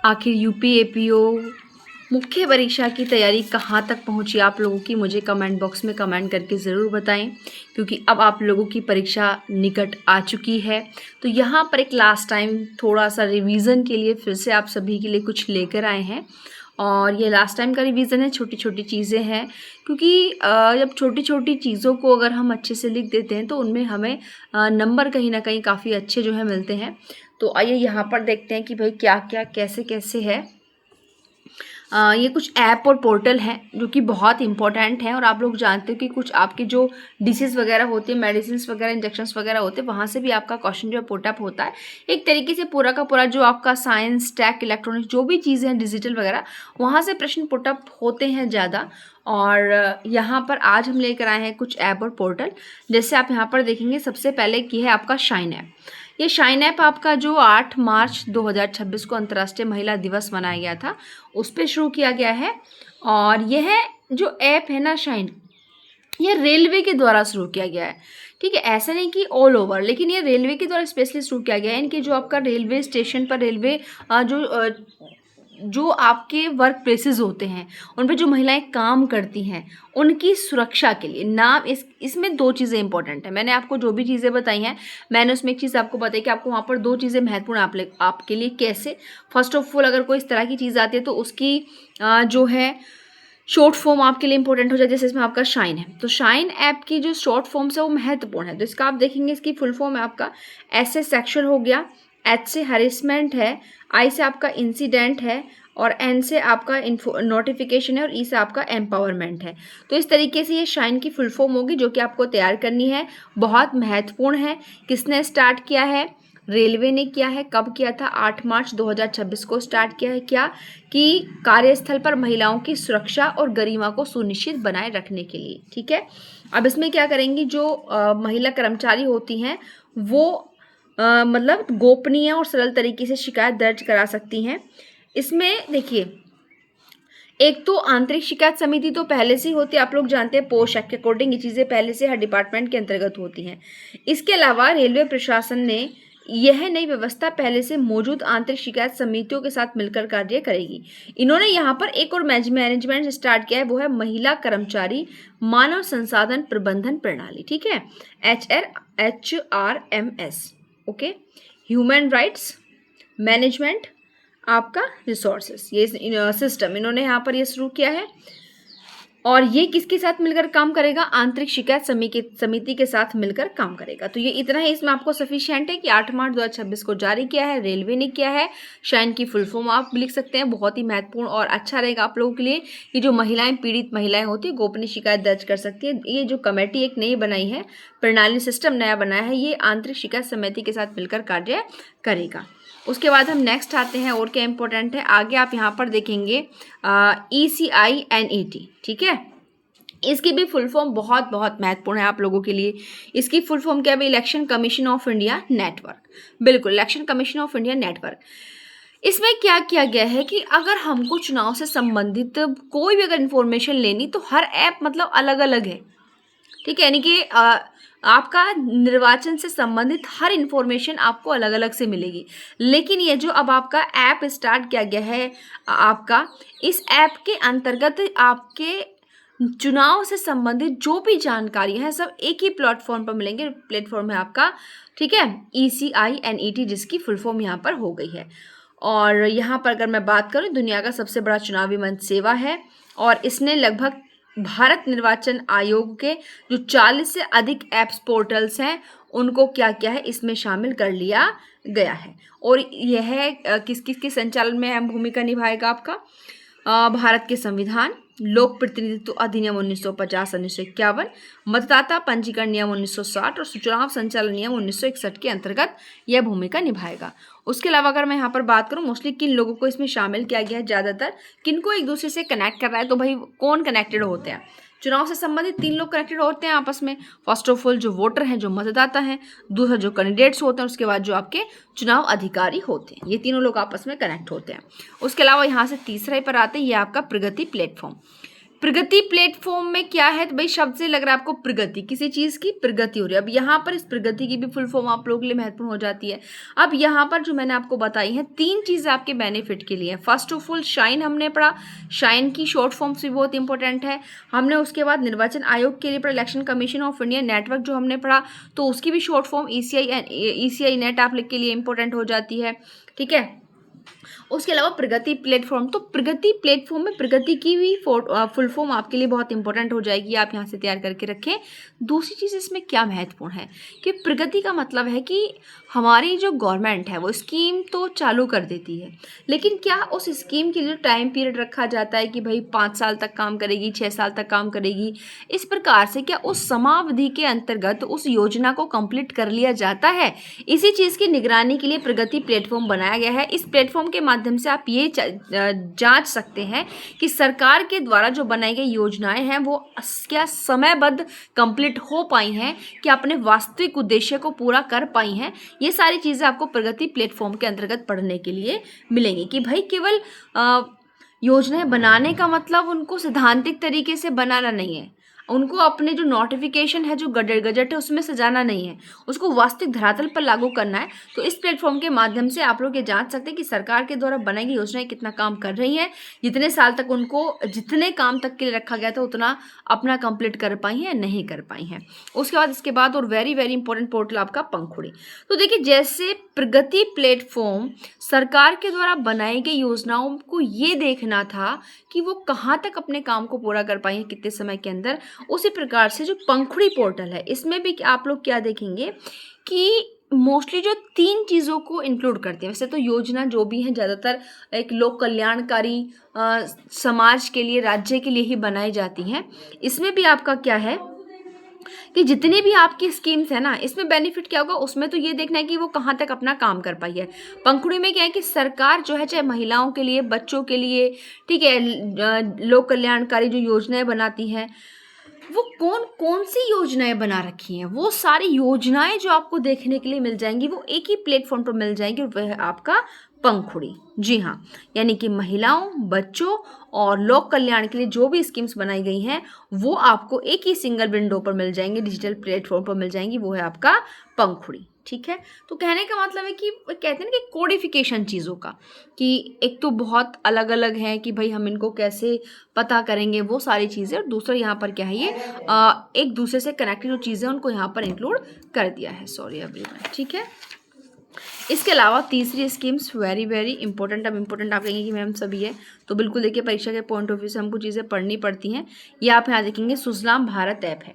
आखिर यूपी-एपीओ मुख्य परीक्षा की तैयारी कहाँ तक पहुँची आप लोगों की, मुझे कमेंट बॉक्स में कमेंट करके ज़रूर बताएं, क्योंकि अब आप लोगों की परीक्षा निकट आ चुकी है। तो यहाँ पर एक लास्ट टाइम थोड़ा सा रिवीजन के लिए फिर से आप सभी के लिए कुछ लेकर आए हैं, और ये लास्ट टाइम का रिवीजन है, छोटी छोटी चीज़ें हैं, क्योंकि जब छोटी छोटी चीज़ों को अगर हम अच्छे से लिख देते हैं तो उनमें हमें नंबर कहीं ना कहीं काफ़ी अच्छे जो है मिलते हैं। तो आइए यहाँ पर देखते हैं कि भाई क्या क्या कैसे कैसे है। ये कुछ ऐप और पोर्टल हैं जो कि बहुत इंपॉर्टेंट हैं, और आप लोग जानते हो कि कुछ आपके जो डिसीज़ वगैरह होती है, मेडिसिन वगैरह, इंजेक्शंस वगैरह होते हैं, वहाँ से भी आपका क्वेश्चन जो है पुटअप होता है। एक तरीके से पूरा का पूरा जो आपका साइंस, टेक, इलेक्ट्रॉनिक्स जो भी चीज़ें हैं डिजिटल वगैरह, वहाँ से प्रश्न पुटअप होते हैं ज़्यादा। और यहाँ पर आज हम लेकर आए हैं कुछ ऐप और पोर्टल। जैसे आप यहाँ पर देखेंगे, सबसे पहले की है आपका शाइन ऐप। ये शाइन ऐप आपका जो 8 मार्च 2026 को अंतर्राष्ट्रीय महिला दिवस मनाया गया था, उस पर शुरू किया गया है। और यह जो ऐप है ना शाइन, ये रेलवे के द्वारा शुरू किया गया है। ठीक है, ऐसा नहीं कि ऑल ओवर, लेकिन ये रेलवे के द्वारा स्पेशली शुरू किया गया है। इनके जो आपका रेलवे स्टेशन पर रेलवे जो आपके वर्क प्लेसेस होते हैं, उन पे जो महिलाएं काम करती हैं, उनकी सुरक्षा के लिए नाम इसमें दो चीज़ें इंपॉर्टेंट है। मैंने आपको जो भी चीज़ें बताई हैं, मैंने उसमें एक चीज़ आपको बताई कि आपको वहाँ पर दो चीज़ें महत्वपूर्ण आपके लिए कैसे। फर्स्ट ऑफ ऑल, अगर कोई इस तरह की चीज़ आती है तो उसकी जो है शॉर्ट फॉर्म आपके लिए इंपॉर्टेंट हो जाए। जैसे इसमें आपका शाइन है, तो शाइन ऐप की जो शॉर्ट फॉर्म्स है वो महत्वपूर्ण है। तो इसका आप देखेंगे, इसकी फुल फॉर्म है आपका एस से सेक्सुअल हो गया, एच से हैरेसमेंट है, आई से आपका इंसिडेंट है, और एन से आपका नोटिफिकेशन है, और ई से आपका एम्पावरमेंट है। तो इस तरीके से ये शाइन की फुल फॉर्म होगी, जो कि आपको तैयार करनी है। बहुत महत्वपूर्ण है। किसने स्टार्ट किया है? रेलवे ने किया है। कब किया था? 8 मार्च 2026 को स्टार्ट किया है। क्या कि कार्यस्थल पर महिलाओं की सुरक्षा और गरिमा को सुनिश्चित बनाए रखने के लिए। ठीक है, अब इसमें क्या करेंगी, जो महिला कर्मचारी होती हैं वो मतलब गोपनीय और सरल तरीके से शिकायत दर्ज करा सकती हैं। इसमें देखिए, एक तो आंतरिक शिकायत समिति तो पहले से ही होती है, आप लोग जानते हैं पोस्ट एक्ट के अकॉर्डिंग ये चीज़ें पहले से हर डिपार्टमेंट के अंतर्गत होती हैं। इसके अलावा रेलवे प्रशासन ने यह नई व्यवस्था पहले से मौजूद आंतरिक शिकायत समितियों के साथ मिलकर कार्य करेगी। इन्होंने यहाँ पर एक और मैनेजमेंट स्टार्ट किया है, वो है महिला कर्मचारी मानव संसाधन प्रबंधन प्रणाली। ठीक है, HRMS। Okay, human rights management आपका रिसोर्सेस, ये सिस्टम इन्होंने यहाँ पर ये शुरू किया है। और ये किसके साथ मिलकर काम करेगा? आंतरिक शिकायत समिति के साथ मिलकर काम करेगा। तो ये इतना ही इसमें आपको सफिशिएंट है कि 8 मार्च 2026 को जारी किया है, रेलवे ने किया है। शाइन की फुल फॉर्म आप लिख सकते हैं, बहुत ही महत्वपूर्ण और अच्छा रहेगा आप लोगों के लिए कि जो महिलाएं, पीड़ित महिलाएं होती है, गोपनीय शिकायत दर्ज कर सकती है। ये जो कमेटी एक नई बनाई है, प्रणाली सिस्टम नया बनाया है, ये आंतरिक शिकायत समिति के साथ मिलकर कार्य करेगा। उसके बाद हम नेक्स्ट आते हैं, और क्या इंपॉर्टेंट है आगे आप यहाँ पर देखेंगे, ECINET। ठीक है, इसकी भी फुल फॉर्म बहुत बहुत महत्वपूर्ण है आप लोगों के लिए। इसकी फुल फॉर्म क्या है? Election commission of India network. बिल्कुल, election commission of India network. इसमें क्या किया गया है कि अगर हमको चुनाव से संबंधित कोई भी अगर इंफॉर्मेशन लेनी, तो हर ऐप मतलब अलग अलग है। ठीक है, यानी कि आपका निर्वाचन से संबंधित हर इंफॉर्मेशन आपको अलग अलग से मिलेगी। लेकिन ये जो अब आपका ऐप स्टार्ट किया गया है आपका, इस ऐप के अंतर्गत आपके चुनाव से संबंधित जो भी जानकारी है सब एक ही प्लेटफॉर्म पर मिलेंगे। प्लेटफॉर्म है आपका, ठीक है, ECINET, जिसकी फुल फॉर्म यहाँ पर हो गई है। और यहाँ पर अगर मैं बात करूँ, दुनिया का सबसे बड़ा चुनावी मंच सेवा है, और इसने लगभग भारत निर्वाचन आयोग के जो 40 से अधिक ऐप्स पोर्टल्स हैं उनको क्या किया है, इसमें शामिल कर लिया गया है। और यह किस किस के संचालन में अहम भूमिका निभाएगा? आपका भारत के संविधान, लोक प्रतिनिधित्व अधिनियम 1950 1951, मतदाता पंजीकरण नियम 1960 और चुनाव संचालन नियम 1961 के अंतर्गत यह भूमिका निभाएगा। उसके अलावा अगर मैं यहाँ पर बात करूँ, मोस्टली किन लोगों को इसमें शामिल किया गया है, ज़्यादातर किनको एक दूसरे से कनेक्ट कर रहा है। तो भाई कौन कनेक्टेड होते हैं? चुनाव से संबंधित 3 लोग कनेक्टेड होते हैं आपस में। फर्स्ट ऑफ ऑल जो वोटर हैं, जो मतदाता हैं, दूसरा जो कैंडिडेट्स होते हैं, उसके बाद जो आपके चुनाव अधिकारी होते हैं, ये तीनों लोग आपस में कनेक्ट होते हैं। उसके अलावा यहाँ से तीसरे पर आते हैं, ये आपका प्रगति प्लेटफॉर्म। प्रगति प्लेटफॉर्म में क्या है, तो भाई शब्द से लग रहा है आपको प्रगति, किसी चीज की प्रगति हो रही है। अब यहाँ पर इस प्रगति की भी फुल फॉर्म आप लोगों के लिए महत्वपूर्ण हो जाती है। अब यहाँ पर जो मैंने आपको बताई है 3 चीजें आपके बेनिफिट के लिए। फर्स्ट ऑफ ऑल शाइन हमने पढ़ा, शाइन की शॉर्ट फॉर्म्स भी बहुत इंपॉर्टेंट है हमने। उसके बाद निर्वाचन आयोग के लिए पढ़ा, election commission of India network जो हमने पढ़ा, तो उसकी भी शॉर्ट फॉर्म ECI नेट आप लोग के लिए इंपॉर्टेंट हो जाती है, ठीक है। उसके अलावा प्रगति प्लेटफॉर्म, तो प्रगति प्लेटफॉर्म में प्रगति की भी फुल फॉर्म आपके लिए बहुत इंपॉर्टेंट हो जाएगी, आप यहाँ से तैयार करके रखें। दूसरी चीज़ इसमें क्या महत्वपूर्ण है कि प्रगति का मतलब है कि हमारी जो गवर्नमेंट है वो स्कीम तो चालू कर देती है, लेकिन क्या उस स्कीम के लिए टाइम पीरियड रखा जाता है कि भाई 5 साल तक काम करेगी, 6 साल तक काम करेगी, इस प्रकार से क्या उस समावधि के अंतर्गत उस योजना को कंप्लीट कर लिया जाता है। इसी चीज़ की निगरानी के लिए प्रगति प्लेटफॉर्म बनाया गया है। इस प्लेटफॉर्म के माध्यम से आप ये जांच सकते हैं कि सरकार के द्वारा जो बनाई गई योजनाएं हैं वो क्या समयबद्ध कंप्लीट हो पाई हैं, क्या अपने वास्तविक उद्देश्य को पूरा कर पाई हैं। ये सारी चीज़ें आपको प्रगति प्लेटफॉर्म के अंतर्गत पढ़ने के लिए मिलेंगी कि भाई केवल योजनाएं बनाने का मतलब उनको सैद्धांतिक तरीके से बनाना नहीं है, उनको अपने जो नोटिफिकेशन है, जो गजट है, उसमें सजाना नहीं है, उसको वास्तविक धरातल पर लागू करना है। तो इस प्लेटफॉर्म के माध्यम से आप लोग ये जांच सकते हैं कि सरकार के द्वारा बनाई गई योजनाएं कितना काम कर रही हैं, जितने साल तक उनको जितने काम तक के लिए रखा गया था उतना अपना कंप्लीट कर पाई हैं, नहीं कर पाई हैं। उसके बाद इसके बाद और वेरी वेरी इंपॉर्टेंट पोर्टल आपका पंखुड़ी। तो देखिए जैसे प्रगति प्लेटफॉर्म सरकार के द्वारा बनाई गई योजनाओं को ये देखना था कि वो कहाँ तक अपने काम को पूरा कर पाई हैं, कितने समय के अंदर, उसी प्रकार से जो पंखुड़ी पोर्टल है इसमें भी आप लोग क्या देखेंगे कि मोस्टली जो 3 चीज़ों को इंक्लूड करते हैं। वैसे तो योजना जो भी है ज़्यादातर एक लोक कल्याणकारी समाज के लिए, राज्य के लिए ही बनाई जाती हैं। इसमें भी आपका क्या है कि जितनी भी आपकी स्कीम्स है ना, इसमें बेनिफिट क्या होगा, उसमें तो ये देखना है कि वो कहाँ तक अपना काम कर पाई है। पंखुड़ी में क्या है कि सरकार जो है चाहे महिलाओं के लिए, बच्चों के लिए, ठीक है, लोक कल्याणकारी जो योजनाएं बनाती हैं, वो कौन कौन सी योजनाएं बना रखी हैं, वो सारी योजनाएं जो आपको देखने के लिए मिल जाएंगी वो एक ही प्लेटफॉर्म पर मिल जाएंगी, और वह है आपका पंखुड़ी। जी हाँ, यानी कि महिलाओं, बच्चों और लोक कल्याण के लिए जो भी स्कीम्स बनाई गई हैं वो आपको एक ही सिंगल विंडो पर मिल जाएंगे, डिजिटल प्लेटफॉर्म पर मिल जाएंगी, वो है आपका पंखुड़ी। ठीक है, तो कहने का मतलब है कि कहते हैं ना कि कोडिफिकेशन चीज़ों का, कि एक तो बहुत अलग अलग है कि भाई हम इनको कैसे पता करेंगे, वो सारी चीज़ें, और दूसरा यहाँ पर क्या है ये एक दूसरे से कनेक्टेड जो चीज़ें उनको यहाँ पर इंक्लूड कर दिया है। सॉरी एवरीवन, ठीक है। इसके अलावा तीसरी स्कीम्स वेरी वेरी इंपॉर्टेंट। अब इंपॉर्टेंट आप कहेंगे कि मैम सभी है, तो बिल्कुल देखिए परीक्षा के पॉइंट ऑफ व्यू से हमको चीज़ें पढ़नी पड़ती हैं। ये आप यहाँ देखेंगे सुजलाम भारत ऐप है,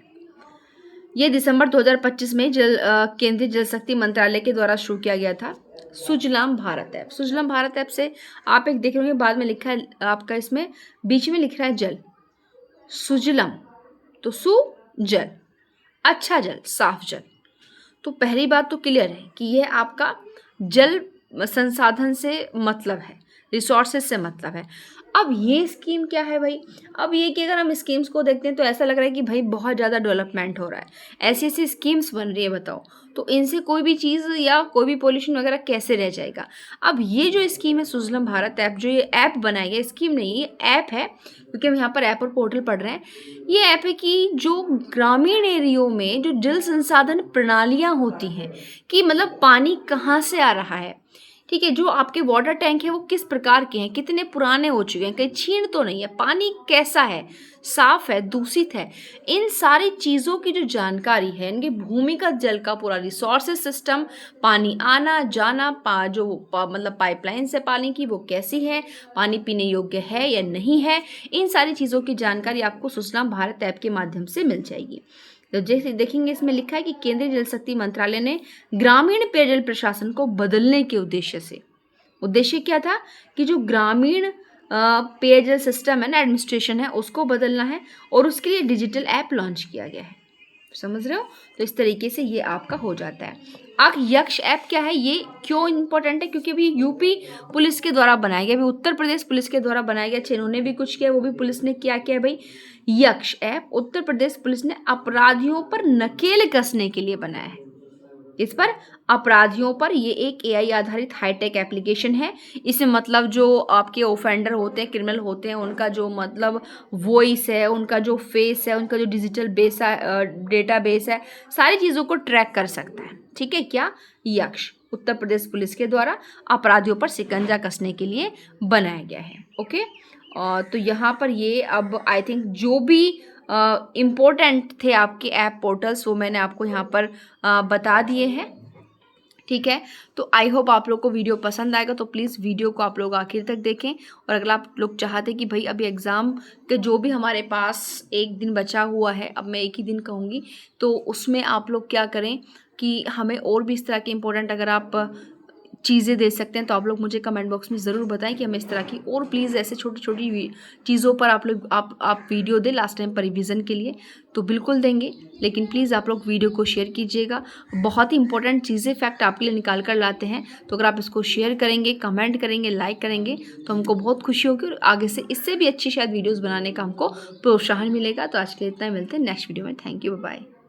ये दिसंबर 2025 में केंद्रीय जल शक्ति मंत्रालय के द्वारा शुरू किया गया था। सुजलाम भारत ऐप, सुजलाम भारत ऐप से आप एक देख रहे होंगे बाद में लिखा है आपका, इसमें बीच में लिख रहा है जल, सुजलम, तो सु जल, अच्छा जल, साफ जल। तो पहली बात तो क्लियर है कि यह आपका जल संसाधन से मतलब है, रिसोर्सेज से मतलब है। अब ये स्कीम क्या है भाई, अब ये कि अगर हम स्कीम्स को देखते हैं तो ऐसा लग रहा है कि भाई बहुत ज़्यादा डेवलपमेंट हो रहा है, ऐसी ऐसी स्कीम्स बन रही है, बताओ तो इनसे कोई भी चीज़ या कोई भी पॉल्यूशन वगैरह कैसे रह जाएगा। अब ये जो स्कीम है सुजलम भारत ऐप, जो ये ऐप बनाई गई, स्कीम नहीं ये ऐप है, क्योंकि हम यहाँ पर ऐप और पोर्टल पढ़ रहे हैं। ये ऐप है कि जो ग्रामीण एरियो में जो जल संसाधन प्रणालियाँ होती हैं, कि मतलब पानी कहाँ से आ रहा है, ठीक है, जो आपके वाटर टैंक है वो किस प्रकार के हैं, कितने पुराने हो चुके हैं, कहीं छीण तो नहीं है, पानी कैसा है, साफ है, दूषित है, इन सारी चीज़ों की जो जानकारी है, इनके भूमिगत जल का पूरा रिसोर्सेज सिस्टम, पानी आना जाना, मतलब पाइपलाइन से पानी की वो कैसी है, पानी पीने योग्य है या नहीं है, इन सारी चीज़ों की जानकारी आपको सुजलाम भारत ऐप के माध्यम से मिल जाएगी। तो जैसे देखेंगे इसमें लिखा है कि केंद्रीय जल शक्ति मंत्रालय ने ग्रामीण पेयजल प्रशासन को बदलने के उद्देश्य से, उद्देश्य क्या था कि जो ग्रामीण पेयजल सिस्टम है ना, एडमिनिस्ट्रेशन है, उसको बदलना है, और उसके लिए डिजिटल ऐप लॉन्च किया गया है। समझ रहे हो, तो इस तरीके से ये आपका हो जाता है। अब यक्ष ऐप क्या है, ये क्यों इंपॉर्टेंट है, क्योंकि अभी यूपी पुलिस के द्वारा बनाया गया, अभी उत्तर प्रदेश पुलिस के द्वारा बनाया गया, इन्होंने भी कुछ किया, वो भी पुलिस ने क्या किया भाई, यक्ष ऐप उत्तर प्रदेश पुलिस ने अपराधियों पर नकेल कसने के लिए बनाया है। इस पर अपराधियों पर ये एक एआई आधारित हाईटेक एप्लीकेशन है। इसमें मतलब जो आपके ऑफेंडर होते हैं, क्रिमिनल होते हैं, उनका जो मतलब वॉइस है, उनका जो फेस है, उनका जो डिजिटल बेस है, डेटा बेस है, सारी चीज़ों को ट्रैक कर सकता है। ठीक है, क्या यक्ष उत्तर प्रदेश पुलिस के द्वारा अपराधियों पर शिकंजा कसने के लिए बनाया गया है। ओके, तो यहाँ पर ये अब आई थिंक जो भी इम्पोर्टेंट थे आपके ऐप पोर्टल्स वो मैंने आपको यहाँ पर बता दिए हैं। ठीक है, तो आई होप आप लोग को वीडियो पसंद आएगा, तो प्लीज़ वीडियो को आप लोग आखिर तक देखें। और अगर आप लोग चाहते कि भाई अभी एग्ज़ाम के जो भी हमारे पास एक दिन बचा हुआ है, अब मैं एक ही दिन कहूँगी, तो उसमें आप लोग क्या करें कि हमें और भी इस तरह के इम्पोर्टेंट अगर आप चीज़ें दे सकते हैं तो आप लोग मुझे कमेंट बॉक्स में ज़रूर बताएं कि हमें इस तरह की और प्लीज़ ऐसे छोटी छोटी चीज़ों पर आप लोग आप वीडियो दें लास्ट टाइम पर रिवीजन के लिए, तो बिल्कुल देंगे। लेकिन प्लीज़ आप लोग वीडियो को शेयर कीजिएगा, बहुत ही इंपॉर्टेंट चीज़ें फैक्ट आपके लिए निकाल कर लाते हैं। तो अगर आप इसको शेयर करेंगे, कमेंट करेंगे, लाइक करेंगे तो हमको बहुत खुशी होगी और आगे से इससे भी अच्छी शायद वीडियोज़ बनाने का हमको प्रोत्साहन मिलेगा। तो आज के लिए इतना ही, मिलते हैं नेक्स्ट वीडियो में। Thank you, bye.